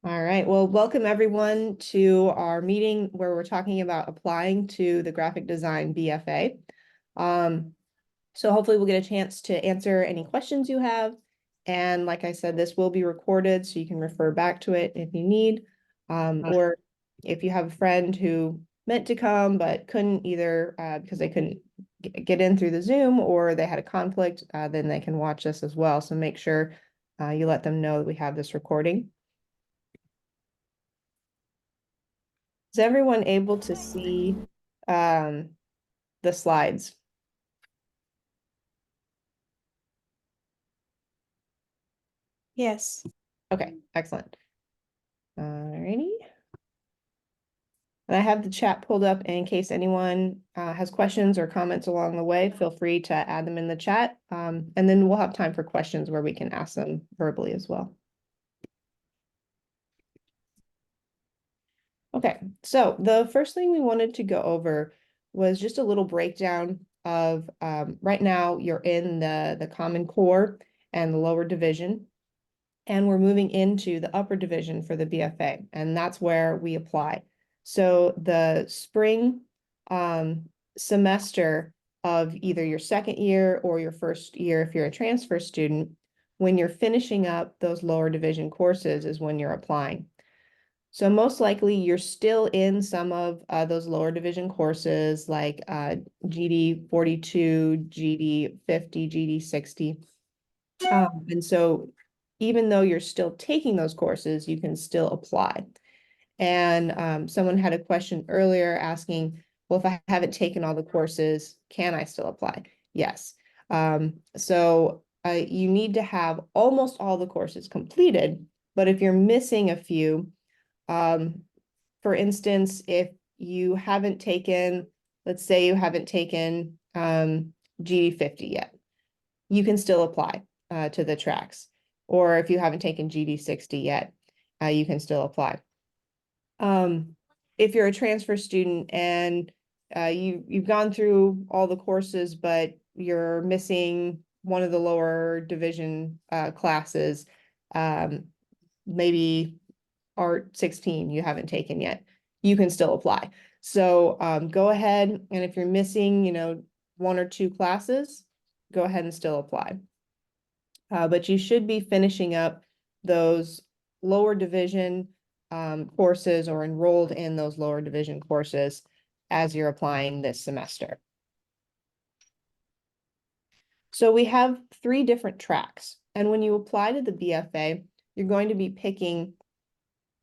All right, well, welcome everyone to our meeting where we're talking about applying to the graphic design BFA. So hopefully we'll get a chance to answer any questions you have. And like I said, this will be recorded so you can refer back to it if you need. Or if you have a friend who meant to come but couldn't either because they couldn't get in through the Zoom or they had a conflict, then they can watch this as well. So make sure you let them know that we have this recording. Is everyone able to see the slides? Yes. Okay, excellent. Alrighty. And I have the chat pulled up in case anyone has questions or comments along the way, feel free to add them in the chat. And then we'll have time for questions where we can ask them verbally as well. Okay, so the first thing we wanted to go over was just a little breakdown of right now you're in the Common Core and the lower division, and we're moving into the upper division for the BFA, and that's where we apply. So the spring semester of either your second year or your first year, if you're a transfer student, when you're finishing up those lower division courses is when you're applying. So most likely you're still in some of those lower division courses like GD 42, GD 50, GD 60. And so even though you're still taking those courses, you can still apply. And someone had a question earlier asking, well, if I haven't taken all the courses, can I still apply? Yes. So you need to have almost all the courses completed, but if you're missing a few, for instance, if you haven't taken, let's say you haven't taken GD 50 yet, you can still apply to the tracks. Or if you haven't taken GD 60 yet, you can still apply. If you're a transfer student and you've gone through all the courses, but you're missing one of the lower division classes, maybe Art 16 you haven't taken yet, you can still apply. So go ahead, and if you're missing, one or two classes, go ahead and still apply. But you should be finishing up those lower division courses or enrolled in those lower division courses as you're applying this semester. So we have 3 different tracks. And when you apply to the BFA, you're going to be picking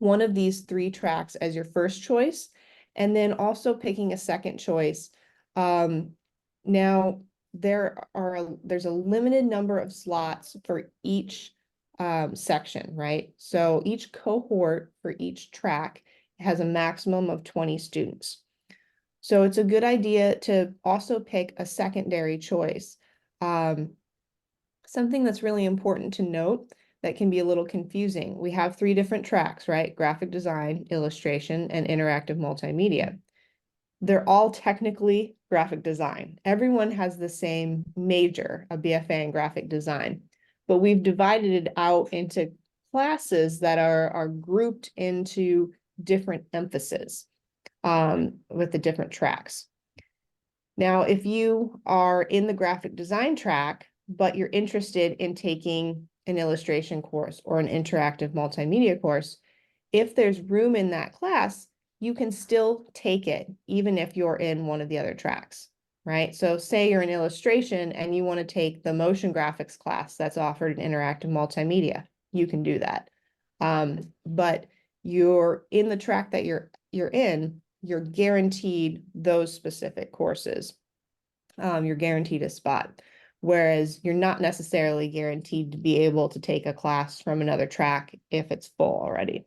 one of these 3 tracks as your first choice, and then also picking a second choice. Now, there's a limited number of slots for each section, right? So each cohort for each track has a maximum of 20 students. So it's a good idea to also pick a secondary choice. Something that's really important to note that can be a little confusing. We have 3 different tracks, right? Graphic design, illustration, and interactive multimedia. They're all technically graphic design. Everyone has the same major, a BFA in graphic design, but we've divided it out into classes that are grouped into different emphases with the different tracks. Now, if you are in the graphic design track, but you're interested in taking an illustration course or an interactive multimedia course, if there's room in that class, you can still take it, even if you're in one of the other tracks, right? So say you're in illustration and you want to take the motion graphics class that's offered in interactive multimedia, you can do that. But you're in the track that you're in, you're guaranteed those specific courses. You're guaranteed a spot. Whereas you're not necessarily guaranteed to be able to take a class from another track if it's full already.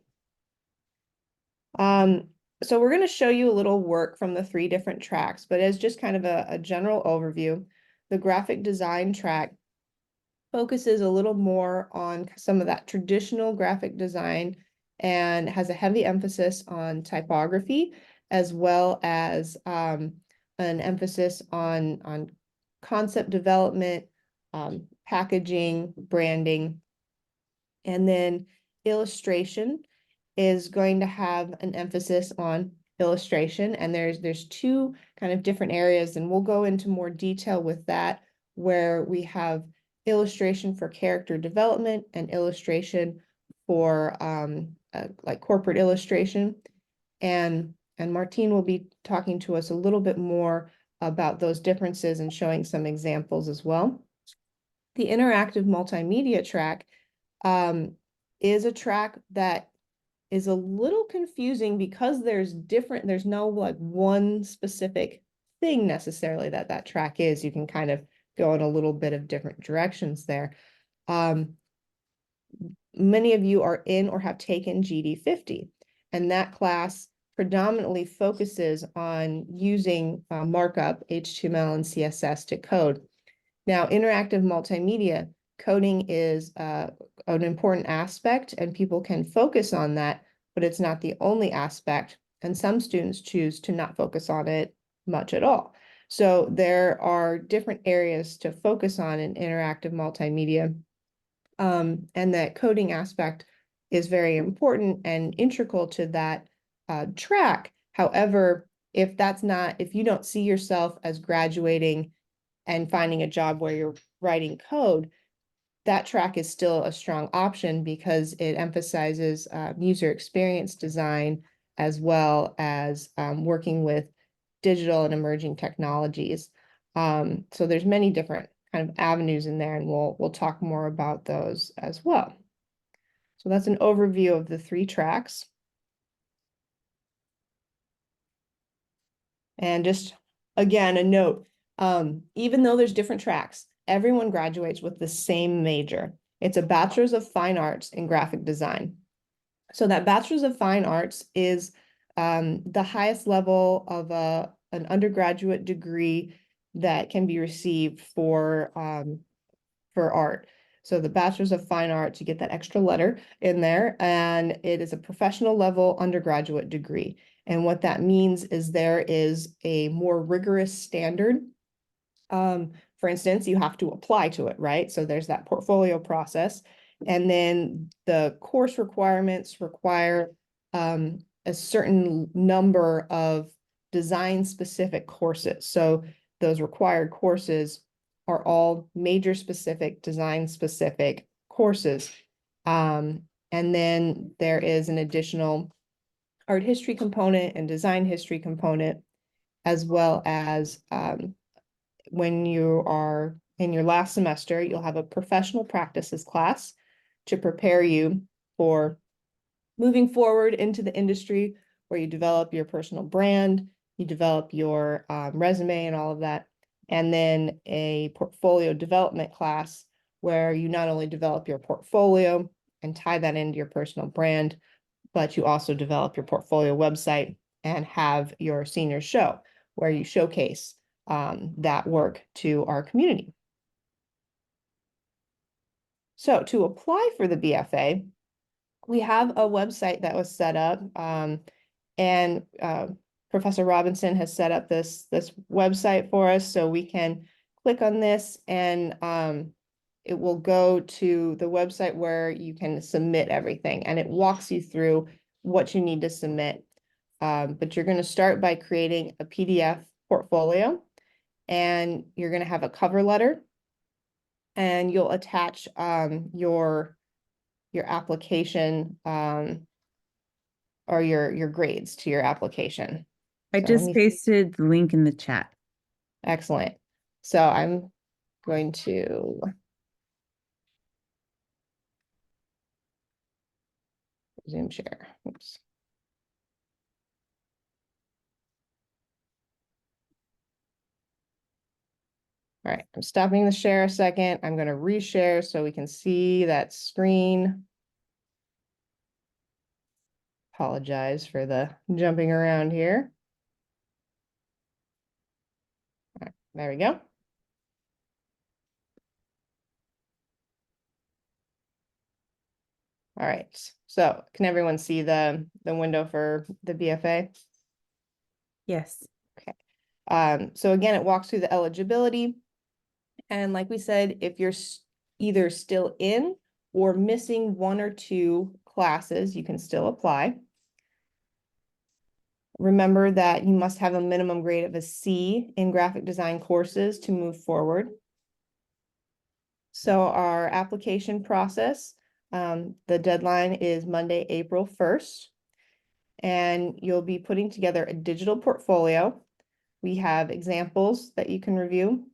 So we're going to show you a little work from the 3 different tracks, but as just kind of a general overview, the graphic design track focuses a little more on some of that traditional graphic design and has a heavy emphasis on typography, as well as an emphasis on concept development, packaging, branding, and then illustration is going to have an emphasis on illustration, and there's two kind of different areas, and we'll go into more detail with that, where we have illustration for character development and illustration for like corporate illustration. And Martine will be talking to us a little bit more about those differences and showing some examples as well. The interactive multimedia track is a track that is a little confusing because there's no like one specific thing necessarily that track is. You can kind of go in a little bit of different directions there. Many of you are in or have taken GD50, and that class predominantly focuses on using markup, HTML and CSS to code. Now, interactive multimedia coding is an important aspect, and people can focus on that, but it's not the only aspect, and some students choose to not focus on it much at all. So there are different areas to focus on in interactive multimedia, and that coding aspect is very important and integral to that track. However, if you don't see yourself as graduating and finding a job where you're writing code, that track is still a strong option because it emphasizes user experience design, as well as working with digital and emerging technologies. So there's many different kind of avenues in there, and we'll talk more about those as well. So that's an overview of the three tracks. And just again, a note, even though there's different tracks, everyone graduates with the same major. It's a Bachelor's of Fine Arts in Graphic Design. So that Bachelor's of Fine Arts is the highest level of an undergraduate degree that can be received for art. So the Bachelor's of Fine Arts, you get that extra letter in there, and it is a professional level undergraduate degree. And what that means is there is a more rigorous standard. For instance, you have to apply to it, right? So there's that portfolio process. And then the course requirements require a certain number of design-specific courses. So those required courses are all major-specific, design-specific courses. And then there is an additional art history component and design history component, as well as when you are in your last semester, you'll have a professional practices class to prepare you for moving forward into the industry, where you develop your personal brand, you develop your resume and all of that. And then a portfolio development class where you not only develop your portfolio and tie that into your personal brand, but you also develop your portfolio website and have your senior show where you showcase that work to our community. So to apply for the BFA, we have a website that was set up, and Professor Robinson has set up this website for us, so we can click on this and it will go to the website where you can submit everything, and it walks you through what you need to submit. But you're going to start by creating a PDF portfolio, and you're going to have a cover letter, and you'll attach your application or your grades to your application. I just pasted the link in the chat. Excellent. So I'm going to Zoom share. Oops. All right, I'm stopping the share a second. I'm going to reshare so we can see that screen. Apologize for the jumping around here. All right, there we go. All right, so can everyone see the window for the BFA? Yes. Okay. So again, it walks through the eligibility. And like we said, if you're either still in or missing one or two classes, you can still apply. Remember that you must have a minimum grade of a C in graphic design courses to move forward. So our application process, the deadline is Monday, April 1st. And you'll be putting together a digital portfolio. We have examples that you can review.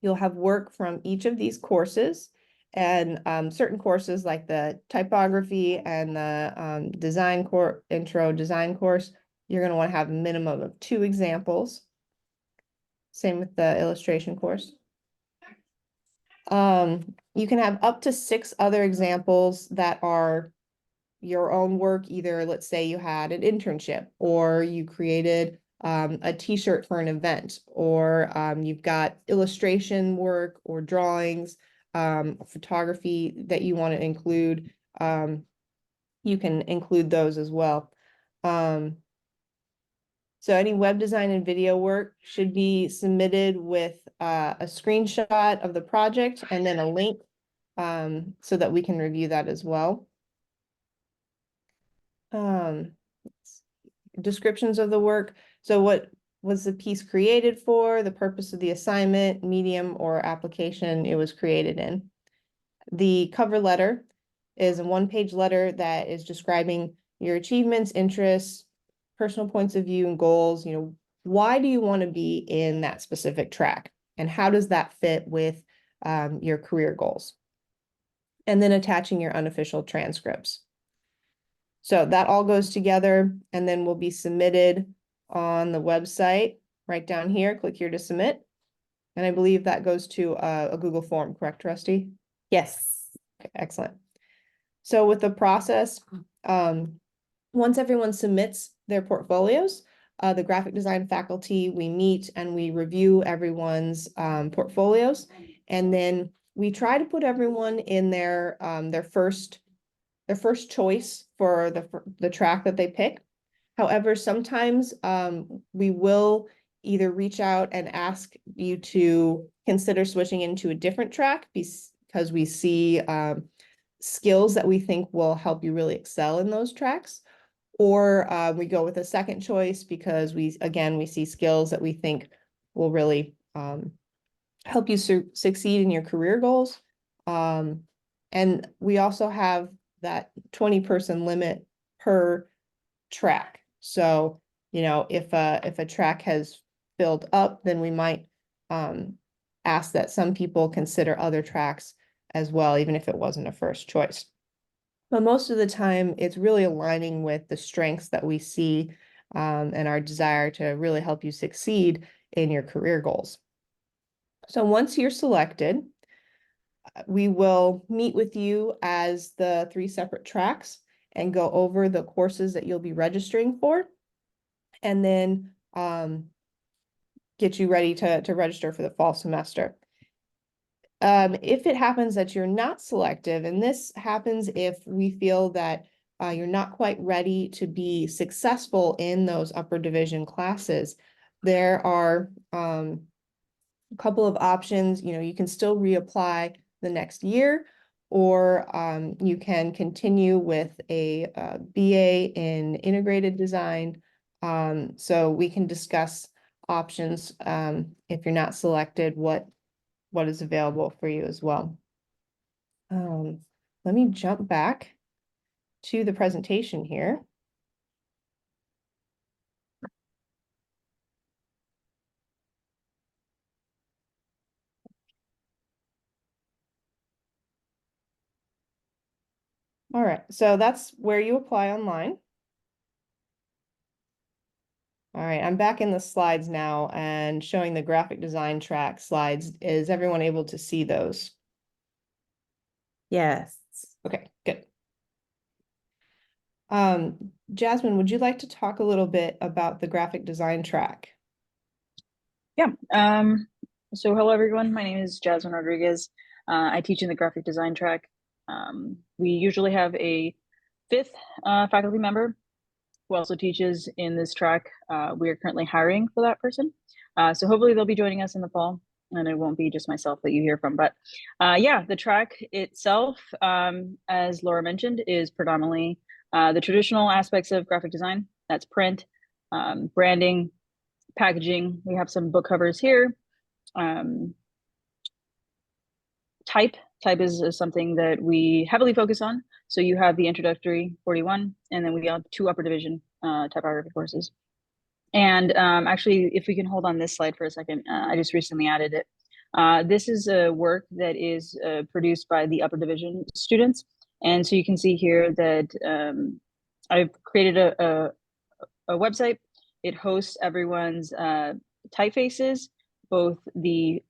You'll have work from each of these courses, and certain courses like the typography and the design intro design course, you're going to want to have a minimum of 2 examples. Same with the illustration course. You can have up to 6 other examples that are your own work. Either, let's say you had an internship, or you created a t-shirt for an event, or you've got illustration work or drawings, photography that you want to include. You can include those as well. So any web design and video work should be submitted with a screenshot of the project and then a link, so that we can review that as well. Descriptions of the work. So what was the piece created for, the purpose of the assignment, medium or application it was created in. The cover letter is a 1-page letter that is describing your achievements, interests, personal points of view and goals. You know, why do you want to be in that specific track? And how does that fit with your career goals? And then attaching your unofficial transcripts. So that all goes together and then will be submitted on the website right down here. Click here to submit. And I believe that goes to a Google form, correct, Rusty? Yes. Okay, excellent. So with the process, once everyone submits their portfolios, the graphic design faculty, we meet and we review everyone's portfolios. And then we try to put everyone in their first choice for the track that they pick. However, sometimes we will either reach out and ask you to consider switching into a different track because we see skills that we think will help you really excel in those tracks. Or we go with a second choice because we see skills that we think will really help you succeed in your career goals. And we also have that 20-person limit per track. So, you know, if a track has filled up, then we might ask that some people consider other tracks as well, even if it wasn't a first choice. But most of the time, it's really aligning with the strengths that we see and our desire to really help you succeed in your career goals. So once you're selected, we will meet with you as the 3 separate tracks and go over the courses that you'll be registering for, and then get you ready to register for the fall semester. If it happens that you're not selective, and this happens if we feel that you're not quite ready to be successful in those upper division classes, there are a couple of options. You know, you can still reapply the next year, or you can continue with a BA in integrated design. So we can discuss options if you're not selected, what is available for you as well. Let me jump back to the presentation here. All right, so that's where you apply online. All right, I'm back in the slides now and showing the graphic design track slides. Is everyone able to see those? Yes. Okay, good. Jasmine, would you like to talk a little bit about the graphic design track? Yeah. So hello everyone. My name is Jasmine Rodriguez. I teach in the graphic design track. We usually have a 5th faculty member who also teaches in this track. We are currently hiring for that person. So hopefully they'll be joining us in the fall. and it won't be just myself that you hear from. But yeah, the track itself, as Laura mentioned, is predominantly the traditional aspects of graphic design. That's print, branding, packaging. We have some book covers here. Type is something that we heavily focus on. So you have the introductory 41, and then we have 2 upper division typography courses. And actually, if we can hold on this slide for a second, I just recently added it. This is a work that is produced by the upper division students. And so you can see here that I've created a website. It hosts everyone's typefaces, both the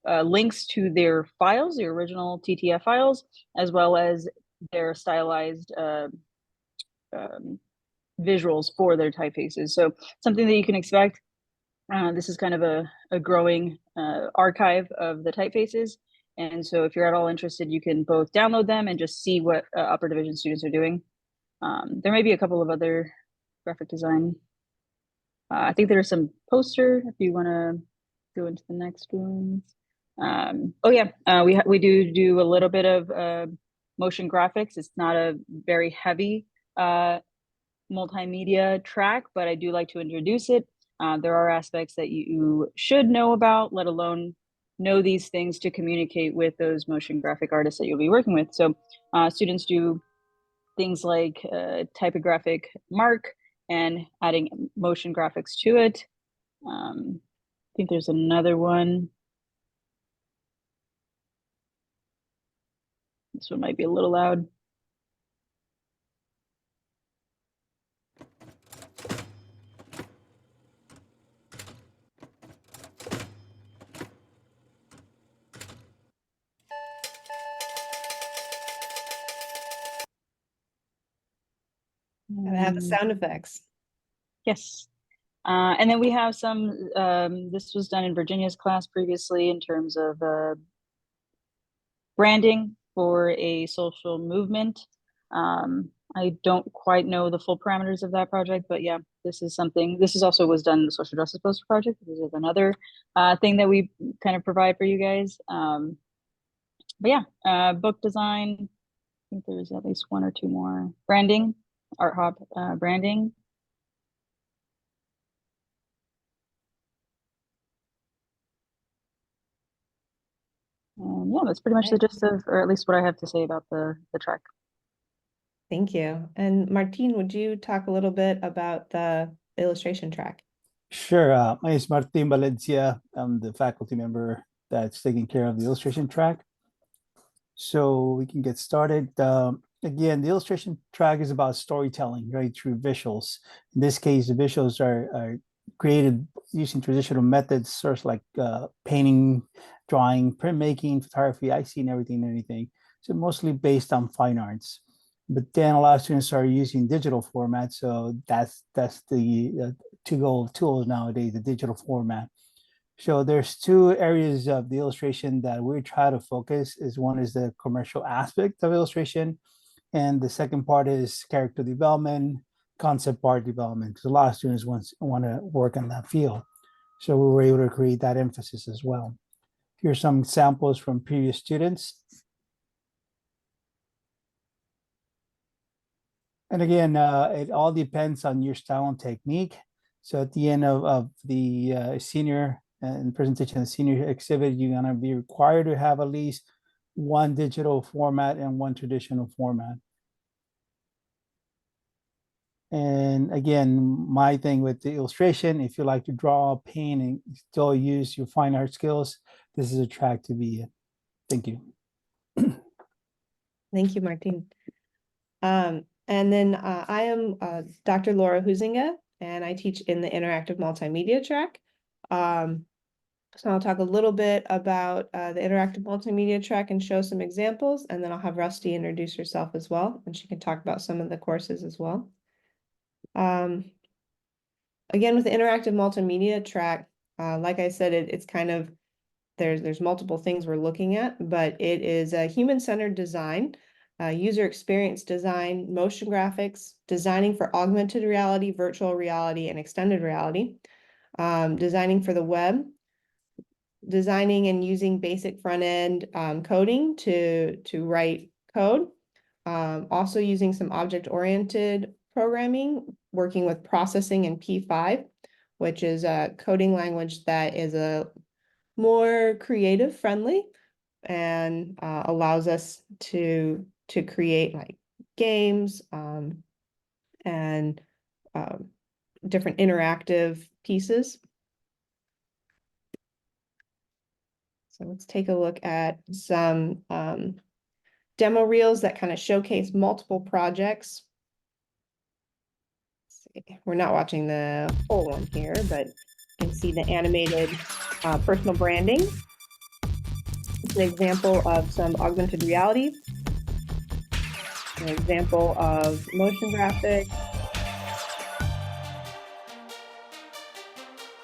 links to their files, the original TTF files, as well as their stylized visuals for their typefaces. So something that you can expect. This is kind of a growing archive of the typefaces. And so if you're at all interested, you can both download them and just see what upper division students are doing. There may be a couple of other graphic design. I think there's some poster if you want to go into the next ones. Oh yeah, we do a little bit of motion graphics. It's not a very heavy multimedia track, but I do like to introduce it. There are aspects that you should know about, let alone know these things to communicate with those motion graphic artists that you'll be working with. So students do things like typographic mark and adding motion graphics to it. I think there's another one. This one might be a little loud. And have the sound effects. Yes. And then we have some, this was done in Virginia's class previously in terms of branding for a social movement. I don't quite know the full parameters of that project, but yeah, this is something, this is also was done in the social justice poster project. This is another thing that we kind of provide for you guys. But yeah, book design, I think there's at least 1 or 2 more. Branding, Art Hop branding. And yeah, that's pretty much the gist of, or at least what I have to say about the track. Thank you. And Martin, would you talk a little bit about the illustration track? Sure. My name is Martin Valencia. I'm the faculty member that's taking care of the illustration track. So we can get started. Again, the illustration track is about storytelling, right, through visuals. In this case, the visuals are created using traditional methods, sort of like painting, drawing, printmaking, photography, IC, and everything. So mostly based on fine arts. But then a lot of students are using digital format. So that's the to-go tools nowadays, the digital format. So there's 2 areas of the illustration that we try to focus. One is the commercial aspect of illustration, and the second part is character development, concept art development, because a lot of students want to work in that field. So we were able to create that emphasis as well. Here's some samples from previous students. And again, it all depends on your style and technique. So at the end of the senior and presentation of the senior exhibit, you're going to be required to have at least 1 digital format and 1 traditional format. And again, my thing with the illustration, if you like to draw, paint, and still use your fine art skills, this is a track to be in. Thank you. Thank you, Martin. And then I am Dr. Laura Huizinga, and I teach in the interactive multimedia track. So I'll talk a little bit about the interactive multimedia track and show some examples, and then I'll have Rusty introduce herself as well, and she can talk about some of the courses as well. Again, with the interactive multimedia track, like I said, it's kind of, there's multiple things we're looking at, but it is a human-centered design, user experience design, motion graphics, designing for augmented reality, virtual reality, and extended reality, designing for the web, designing and using basic front-end coding to write code. Also using some object-oriented programming, working with processing in P5, which is a coding language that is a more creative friendly and allows us to create like games and different interactive pieces. So let's take a look at some demo reels that kind of showcase multiple projects. Let's see. We're not watching the whole one here, but you can see the animated personal branding. It's an example of some augmented reality, an example of motion graphics,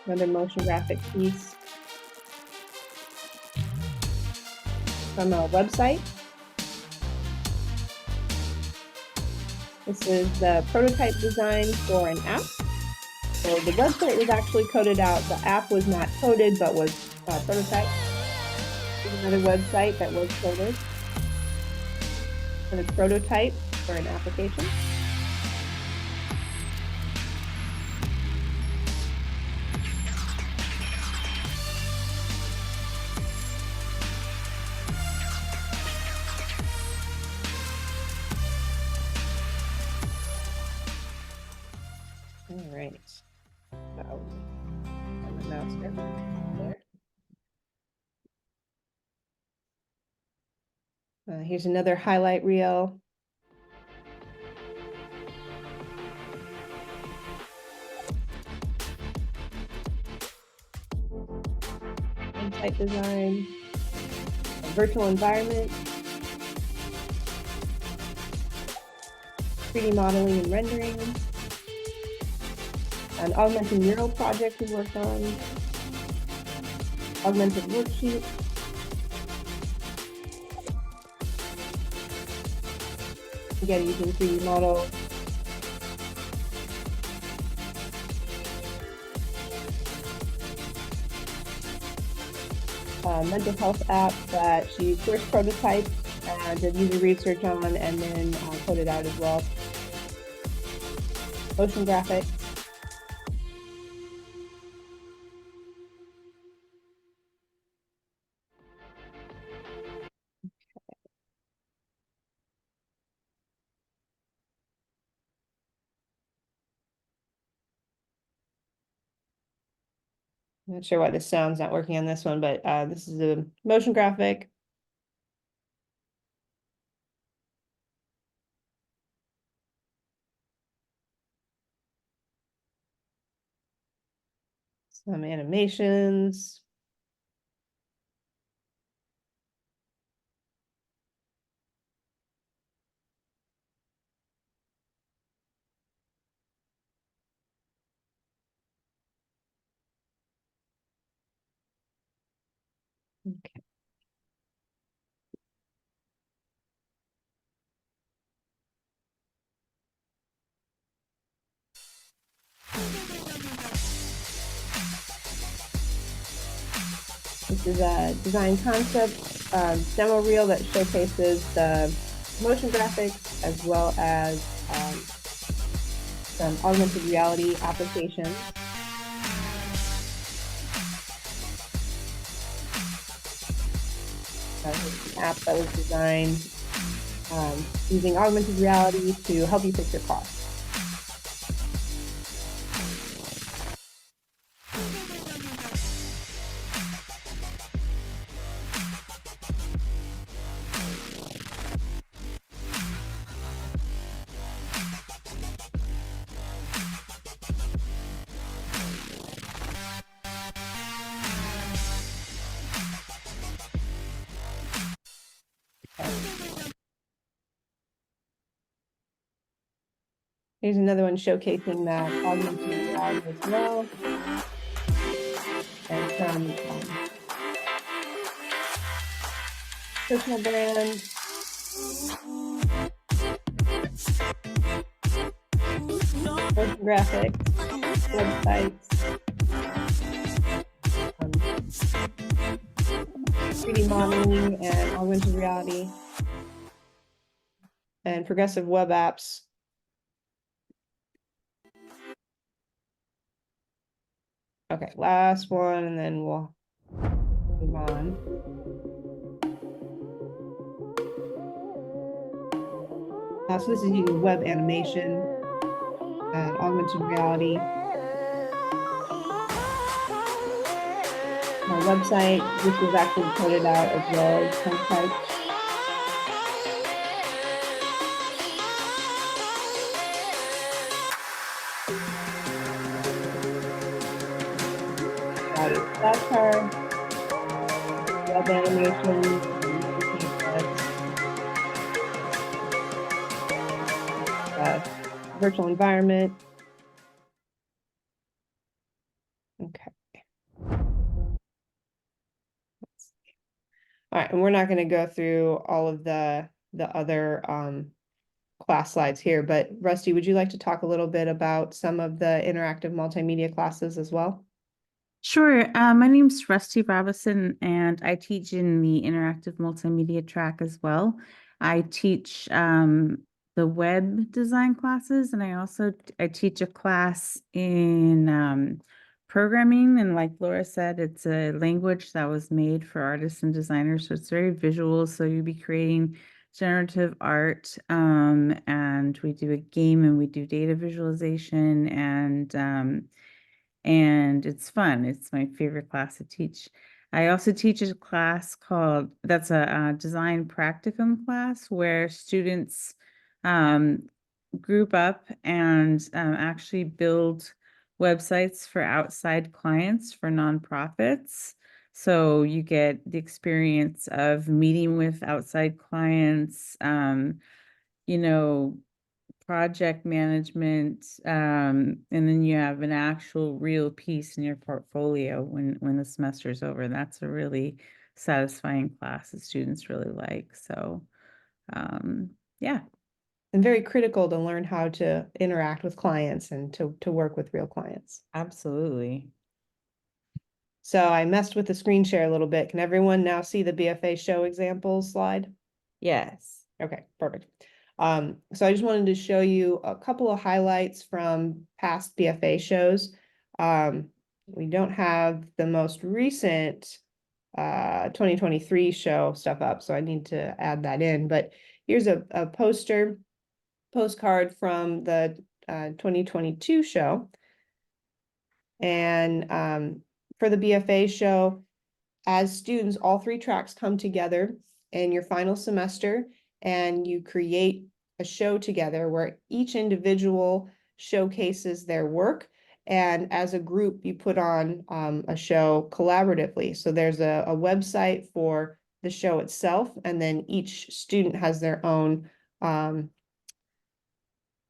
another motion graphic piece from a website. This is the prototype design for an app. So the website was actually coded out. The app was not coded, but was prototyped. Here's another website that was coded for the prototype for an application. All right. So, and the mouse there. Here's another highlight reel. Website design, a virtual environment, 3D modeling and rendering, an augmented mural project we worked on, augmented worksheet, again using 3D models, mental health app that she first prototyped and did user research on and then coded out as well. Motion graphics. Not sure why the sound's not working on this one, but this is a motion graphic. Some animations. Okay. This is a design concept demo reel that showcases the motion graphics as well as some augmented reality applications. An app that was designed using augmented reality to help you fix your car. Here's another one showcasing that augmented reality as well. And some personal brand. Motion graphics, websites, 3D modeling and augmented reality and progressive web apps. Okay, last one, and then we'll move on. So this is using web animation and augmented reality. My website, this was actually coded out as well as prototype. Flashcard, web animation, virtual environment. Okay. All right, and we're not going to go through all of the other class slides here, but Rusty, would you like to talk a little bit about some of the interactive multimedia classes as well? Sure. My name's Rusty Robinson, and I teach in the interactive multimedia track as well. I teach the web design classes, and I teach a class in programming. And like Laura said, it's a language that was made for artists and designers, so it's very visual. So you'll be creating generative art, and we do a game, and we do data visualization, and it's fun. It's my favorite class to teach. I also teach a class that's a design practicum class where students group up and actually build websites for outside clients, for nonprofits. So you get the experience of meeting with outside clients, you know, project management, and then you have an actual real piece in your portfolio when the semester's over. That's a really satisfying class that students really like. So yeah. And very critical to learn how to interact with clients and to work with real clients. Absolutely. So I messed with the screen share a little bit. Can everyone now see the BFA show examples slide? Yes. Okay, perfect. So I just wanted to show you a couple of highlights from past BFA shows. We don't have the most recent 2023 show stuff up, so I need to add that in. But here's a postcard from the 2022 show. And for the BFA show, as students, all three tracks come together in your final semester, and you create a show together where each individual showcases their work. And as a group, you put on a show collaboratively. So there's a website for the show itself, and then each student has their own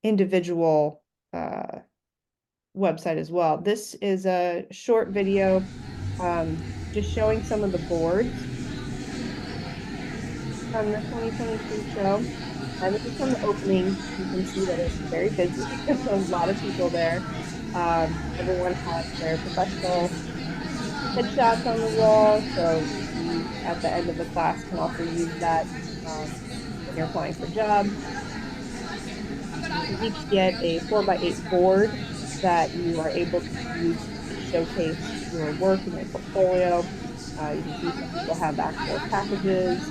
individual website as well. This is a short video just showing some of the boards from the 2022 show. And this is from the opening. You can see that it's very busy. There's a lot of people there. Everyone has their professional headshots on the wall. So you, at the end of the class, can also use that when you're applying for jobs. You each get a 4x8 board that you are able to use to showcase your work and your portfolio. You can see some people have actual packages,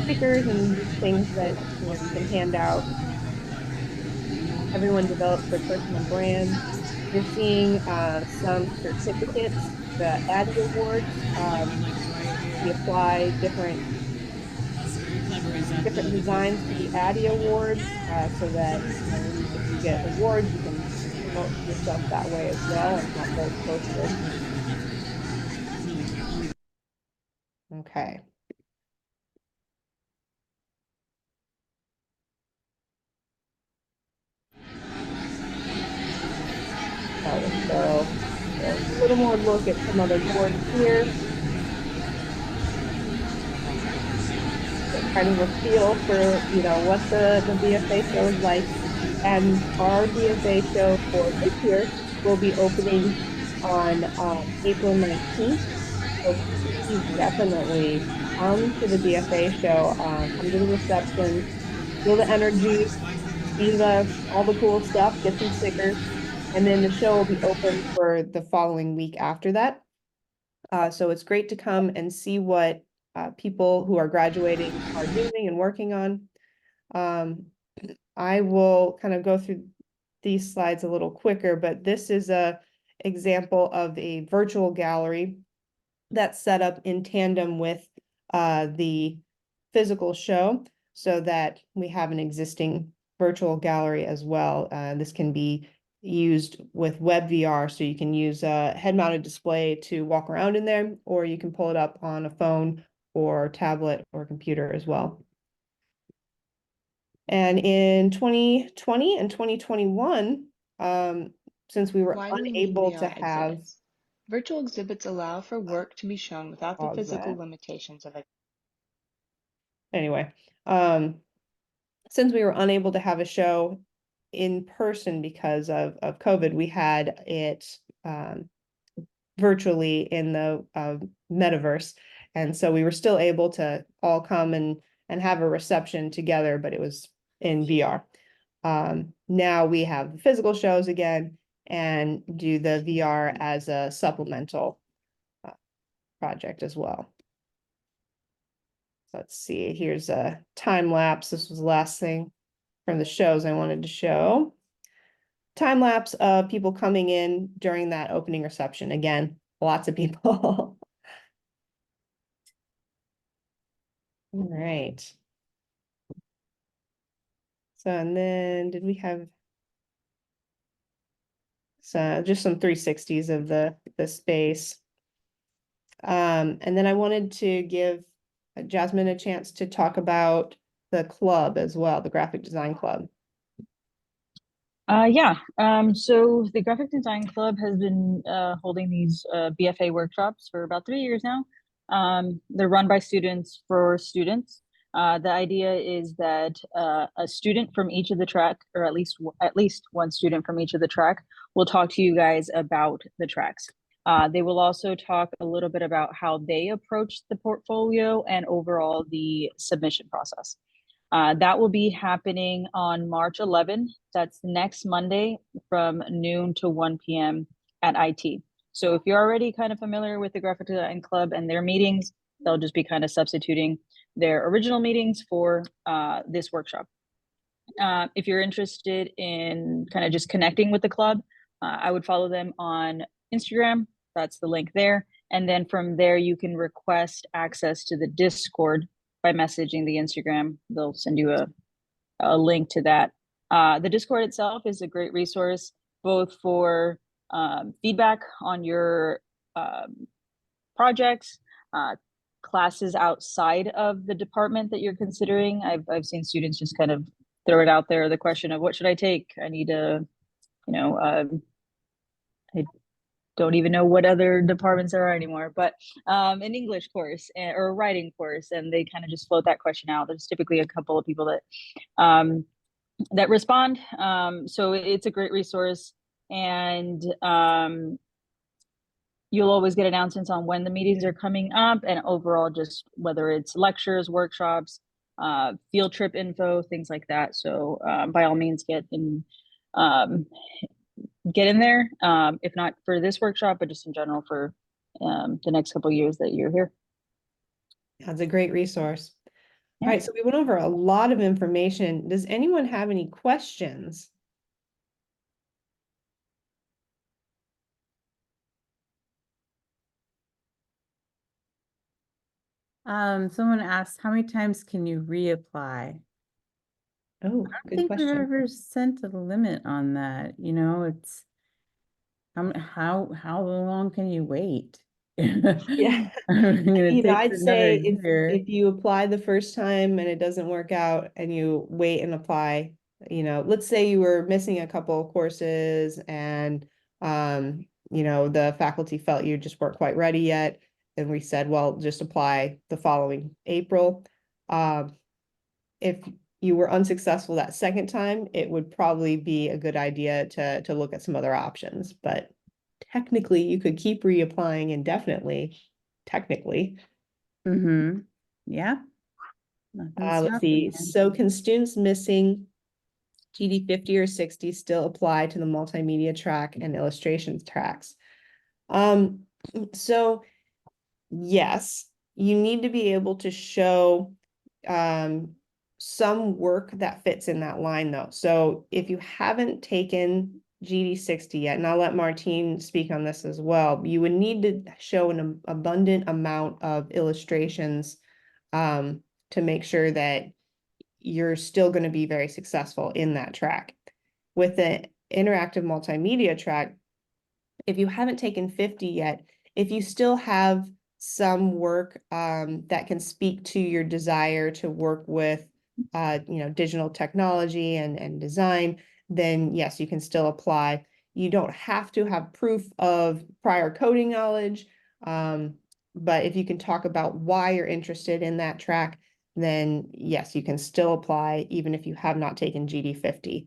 stickers and things that you can hand out. Everyone develops their personal brand. You're seeing some certificates, the ADDIE Awards. We apply different designs to the ADDIE Awards so that if you get awards, you can promote yourself that way as well and not those posted. Okay. So a little more look at some other boards here. Kind of a feel for, you know, what the BFA show is like. And our BFA show for this year will be opening on April 19th. So please definitely come to the BFA show, come to the reception, feel the energy, see all the cool stuff, get some stickers, and then the show will be open for the following week after that. So it's great to come and see what people who are graduating are doing and working on. I will kind of go through these slides a little quicker, but this is a example of a virtual gallery that's set up in tandem with the physical show so that we have an existing virtual gallery as well. This can be used with web VR, so you can use a head-mounted display to walk around in there, or you can pull it up on a phone or tablet or computer as well. And in 2020 and 2021, since we were Why do we need unable to VR have exhibits? Virtual exhibits allow for work to be shown without the pause physical that. limitations of a Anyway, since we were unable to have a show in person because of COVID, we had it virtually in the metaverse. And so we were still able to all come and have a reception together, but it was in VR. Now we have the physical shows again and do the VR as a supplemental project as well. Let's see, here's a time lapse. This was the last thing from the shows I wanted to show. Time lapse of people coming in during that opening reception. Again, lots of people. All right. So, and then did we have just some 360s of the space. And then I wanted to give Jasmine a chance to talk about the club as well, the graphic design club. So the Graphic Design Club has been holding these BFA workshops for about 3 years now. They're run by students for students. The idea is that a student from each of the track, or at least one student from each of the track, will talk to you guys about the tracks. They will also talk a little bit about how they approach the portfolio and overall the submission process. That will be happening on March 11th. That's next Monday from noon to 1 p.m. at IT. So if you're already kind of familiar with the Graphic Design Club and their meetings, they'll just be kind of substituting their original meetings for this workshop. If you're interested in kind of just connecting with the club, I would follow them on Instagram. That's the link there. And then from there, you can request access to the Discord by messaging the Instagram. They'll send you a link to that. The Discord itself is a great resource, both for feedback on your projects, classes outside of the department that you're considering. I've seen students just kind of throw it out there, the question of what should I take? I need a, I don't even know what other departments there are anymore, but an English course or a writing course, and they kind of just float that question out. There's typically a couple of people that respond. So it's a great resource, and you'll always get announcements on when the meetings are coming up, and overall just whether it's lectures, workshops, field trip info, things like that. So by all means, get in there, if not for this workshop, but just in general for the next couple of years that you're here. That's a great resource. Yeah. All right, so we went over a lot of information. Does anyone have any questions? Someone asked, how many times can you reapply? Oh, I good think we've question. ever sent a limit on that. It's how long can you wait? Yeah. I'm gonna take I'd another say year. if you apply the first time and it doesn't work out and you wait and apply, let's say you were missing a couple of courses and the faculty felt you just weren't quite ready yet. And we said, well, just apply the following April. If you were unsuccessful that second time, it would probably be a good idea to look at some other options. But technically you could keep reapplying indefinitely, technically. Mm-hmm. Yeah. Nothing's Let's see, stopping so can students missing GD 50 or 60 still apply to the multimedia track and illustrations tracks? So yes, you need to be able to show some work that fits in that line though. So if you haven't taken GD 60 yet, and I'll let Martine speak on this as well, you would need to show an abundant amount of illustrations to make sure that you're still going to be very successful in that track. With the interactive multimedia track, if you haven't taken 50 yet, if you still have some work that can speak to your desire to work with digital technology and design, then yes, you can still apply. You don't have to have proof of prior coding knowledge, but if you can talk about why you're interested in that track, then yes, you can still apply even if you have not taken GD 50.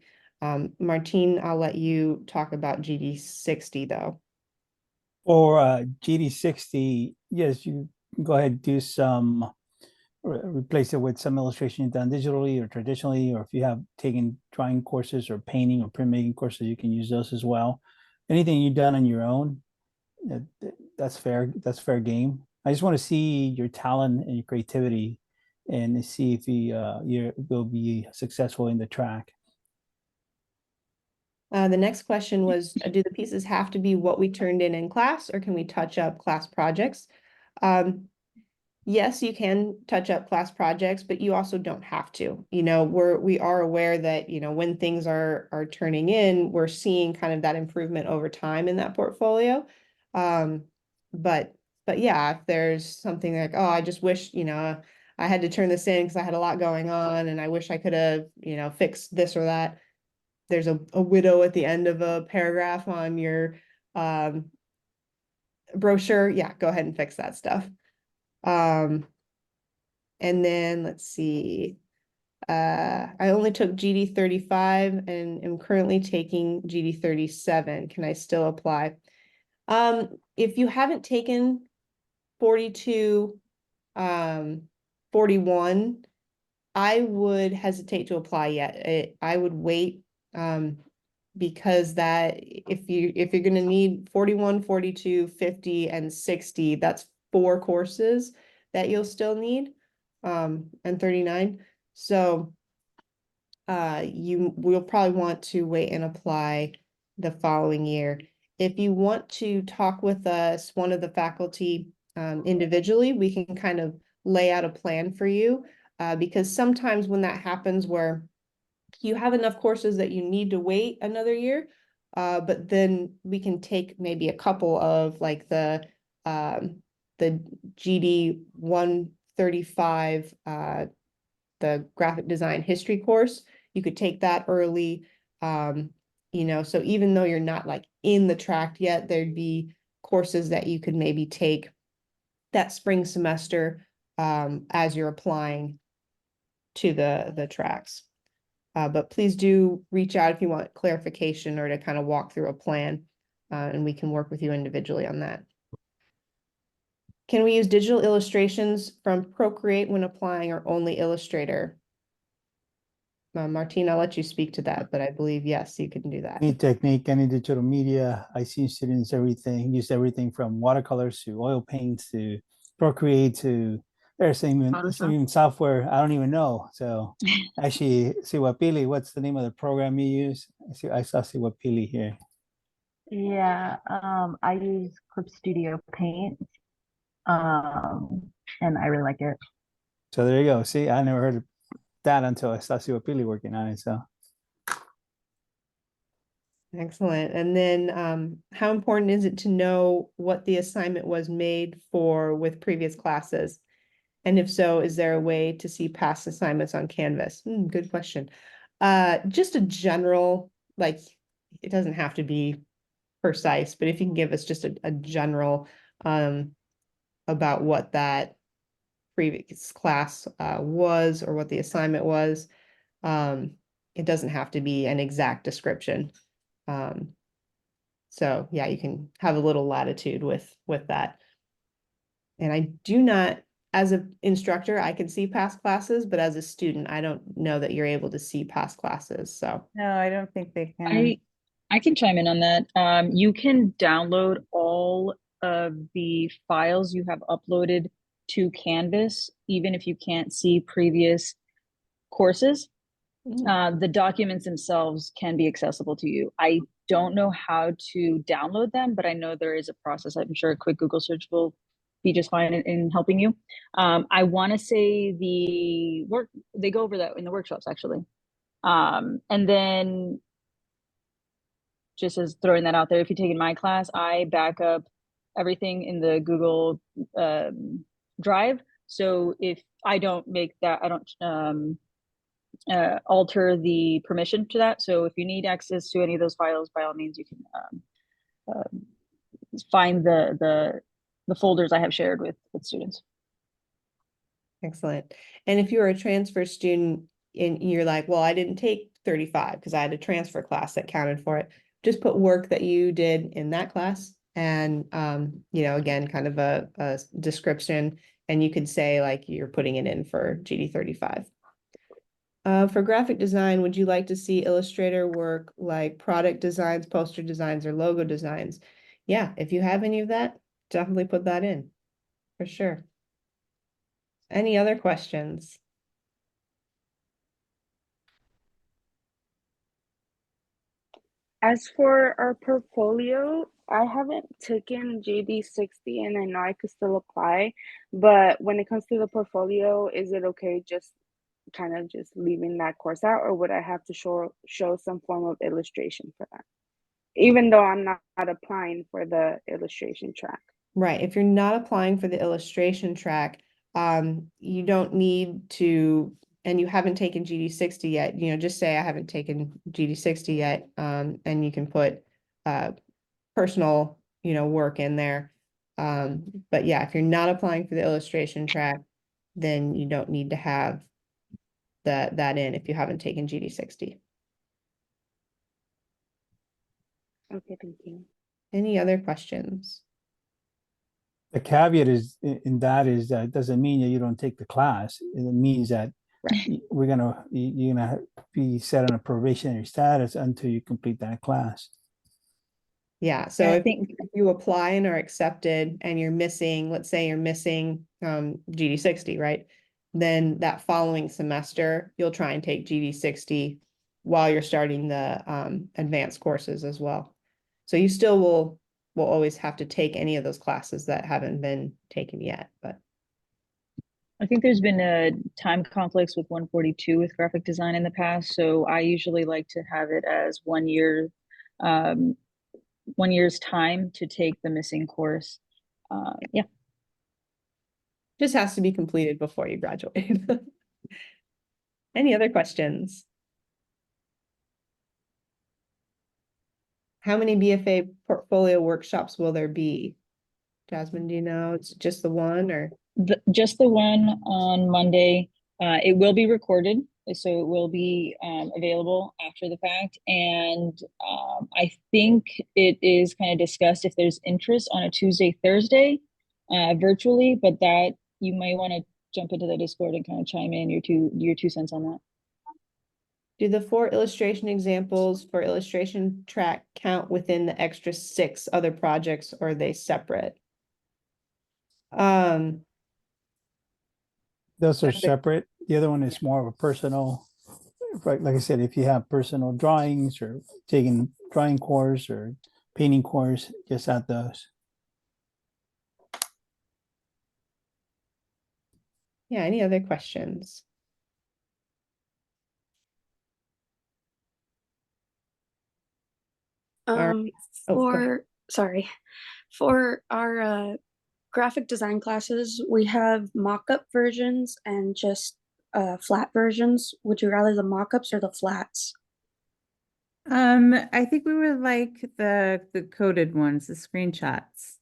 Martine, I'll let you talk about GD 60 though. For GD 60, yes, you can go ahead and do some, replace it with some illustration you've done digitally or traditionally, or if you have taken drawing courses or painting or printmaking courses, you can use those as well. Anything you've done on your own, that's fair game. I just want to see your talent and your creativity and see if you will be successful in the track. The next question was, do the pieces have to be what we turned in class, or can we touch up class projects? Yes, you can touch up class projects, but you also don't have to. We are aware that, when things are turning in, we're seeing kind of that improvement over time in that portfolio. But yeah, if there's something like, oh, I just wish, I had to turn this in because I had a lot going on and I wish I could have, fixed this or that. There's a widow at the end of a paragraph on your brochure. Yeah, go ahead and fix that stuff. And then let's see. I only took GD 35 and am currently taking GD 37. Can I still apply? If you haven't taken 42, 41, I would hesitate to apply yet. I would wait because that if you're going to need 41, 42, 50, and 60, that's 4 courses that you'll still need, and 39. So you will probably want to wait and apply the following year. If you want to talk with us, one of the faculty individually, we can kind of lay out a plan for you, because sometimes when that happens where you have enough courses that you need to wait another year, but then we can take maybe a couple of like the GD 135, the graphic design history course. You could take that early. So even though you're not like in the track yet, there'd be courses that you could maybe take that spring semester as you're applying to the tracks. But please do reach out if you want clarification or to kind of walk through a plan, and we can work with you individually on that. Can we use digital illustrations from Procreate when applying or only Illustrator? Martine, I'll let you speak to that, but I believe, yes, you can do that. Any technique, any digital media, I see students use everything from watercolors to oil paints to Procreate to there's some even software I don't even know. So actually, Siwapili, what's the name of the program you use? I saw Siwapili here. Yeah, I use Clip Studio Paint, and I really like it. So there you go. See, I never heard of that until I saw Siwapili working on it. So Excellent. And then how important is it to know what the assignment was made for with previous classes? And if so, is there a way to see past assignments on Canvas? Good question. Just a general, like, it doesn't have to be precise, but if you can give us just a general about what that previous class was or what the assignment was. It doesn't have to be an exact description. So yeah, you can have a little latitude with that. And I do not, as an instructor, I can see past classes, but as a student, I don't know that you're able to see past classes. So No, I don't think they can. I can chime in on that. You can download all of the files you have uploaded to Canvas, even if you can't see previous courses. The documents themselves can be accessible to you. I don't know how to download them, but I know there is a process. I'm sure a quick Google search will be just fine in helping you. I want to say they go over that in the workshops actually. And then just as throwing that out there, if you're taking my class, I back up everything in the Google Drive. So if I don't make that, I don't alter the permission to that. So if you need access to any of those files, by all means, you can find the folders I have shared with students. excellent. And if you're a transfer student and you're like, well, I didn't take 35 because I had a transfer class that counted for it, just put work that you did in that class and, you know, again, kind of a description, and you could say like you're putting it in for GD 35. For graphic design, would you like to see Illustrator work like product designs, poster designs, or logo designs? Yeah, if you have any of that, definitely put that in, for sure. Any other questions? As for our portfolio, I haven't taken JD60 and I know I could still apply, but when it comes to the portfolio, is it okay just kind of just leaving that course out, or would I have to show some form of illustration for that? Even though I'm not applying for the illustration track. Right, if you're not applying for the illustration track, you don't need to, and you haven't taken GD60 yet, you know, just say I haven't taken GD60 yet, and you can put personal, you know, work in there. But yeah, if you're not applying for the illustration track, then you don't need to have that in if you haven't taken GD60. Okay, thank you. Any other questions? The caveat is in that is that it doesn't mean that you don't take the class. It means that Right. you're gonna be set on a probationary status until you complete that class. Yeah, so And I if think you apply and are accepted and you're missing, let's say you're missing GD60, right? Then that following semester, you'll try and take GD60 while you're starting the advanced courses as well. So you still will always have to take any of those classes that haven't been taken yet, but there's been a time conflicts with 142 with graphic design in the past. So I usually like to have it as 1 year, 1 year's time to take the missing course. Yeah. just has to be completed before you graduate. Any other questions? How many BFA portfolio workshops will there be? Jasmine, do you know? It's just the one or? Just the one on Monday. It will be recorded, so it will be available after the fact. And I think it is kind of discussed if there's interest on a Tuesday, Thursday, virtually, but that you might want to jump into the Discord and kind of chime in your two cents on that. Do the 4 illustration examples for illustration track count within the extra 6 other projects, or are they separate? Those are Are they- separate. The other one is more of a personal, right? Like I said, if you have personal drawings or taking drawing course or painting course, just add those. Yeah, any other questions? All right. Oh, go ahead. For our graphic design classes, we have mock-up versions and just flat versions. Would you rather the mock-ups or the flats? I think we would like the coded ones, the screenshots.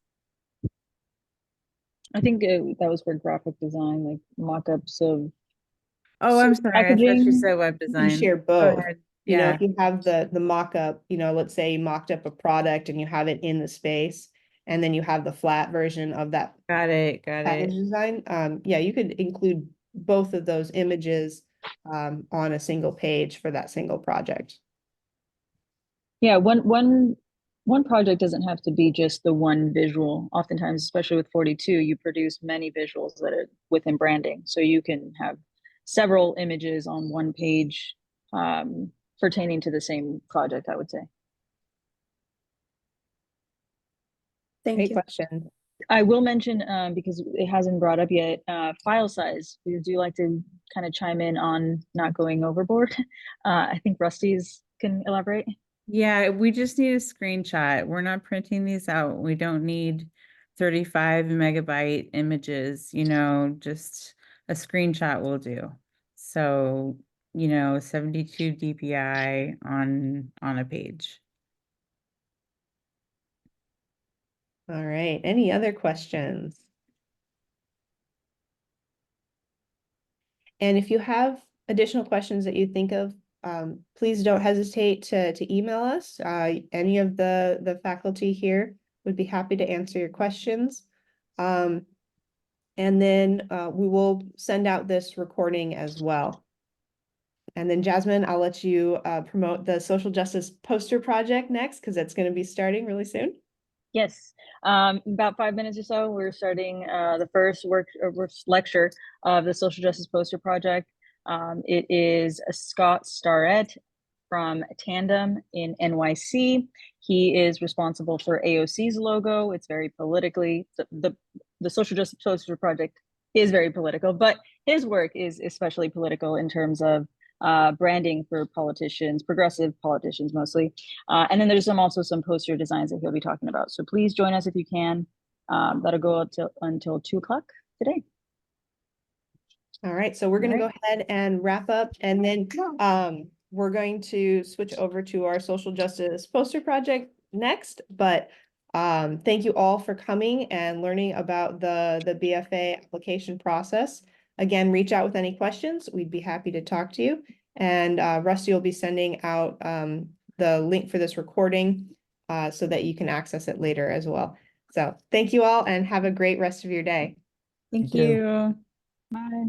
I think that was for graphic design, like mock-ups of Oh, I'm sorry. I thought you packaging. said web You can design. share Go both. ahead. You know, Yeah. if you have the mock-up, you know, let's say you mocked up a product and you have it in the space, and then you have the flat version of that Got it. package design, yeah, you could include both of those images on a single page for that single project. Yeah, one project doesn't have to be just the one visual. Oftentimes, especially with 42, you produce many visuals that are within branding. So you can have several images on one page pertaining to the same project, I would say. Thank Great you. question. I will mention, because it hasn't brought up yet, file size. We do like to kind of chime in on not going overboard. I think Rusty's can elaborate. Yeah, we just need a screenshot. We're not printing these out. We don't need 35 megabyte images, you know, just a screenshot will do. So, you know, 72 DPI on a page. All right, any other questions? And if you have additional questions that you think of, please don't hesitate to email us. Any of the faculty here would be happy to answer your questions. And then we will send out this recording as well. And then Jasmine, I'll let you promote the social justice poster project next, because that's going to be starting really soon. Yes, about 5 minutes or so, we're starting the first lecture of the social justice poster project. It is Scott Starrett from Tandem in NYC. He is responsible for AOC's logo. It's very politically, the social justice poster project is very political, but his work is especially political in terms of branding for politicians, progressive politicians mostly. And then there's also some poster designs that he'll be talking about. So please join us if you can. That'll go until 2 o'clock today. All right, so we're going to go ahead and wrap up, and then we're going to switch over to our social justice poster project next. But thank you all for coming and learning about the BFA application process. Again, reach out with any questions. We'd be happy to talk to you. And Rusty will be sending out the link for this recording so that you can access it later as well. So thank you all and have a great rest of your day. Thank you. you. Bye.